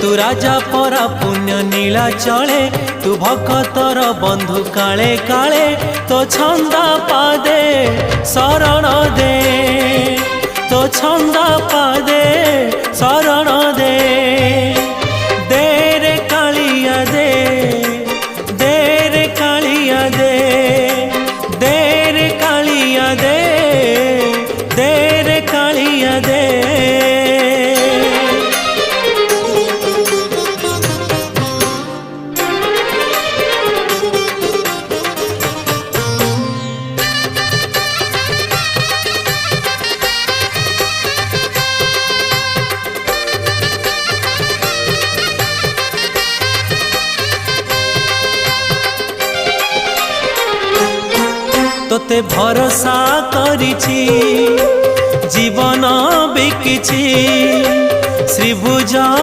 तू राजा परा पुण्य नीला चले तू भक्तर बंधु काले काले तो छंदा पादे शरण दे तो छंदा पादे शरण दे रे कालिया दे रे कालिया दे रे कालिया दे रे कालिया दे। तोते भरोसा करिछि जीवन बिकिछि श्रीभुज।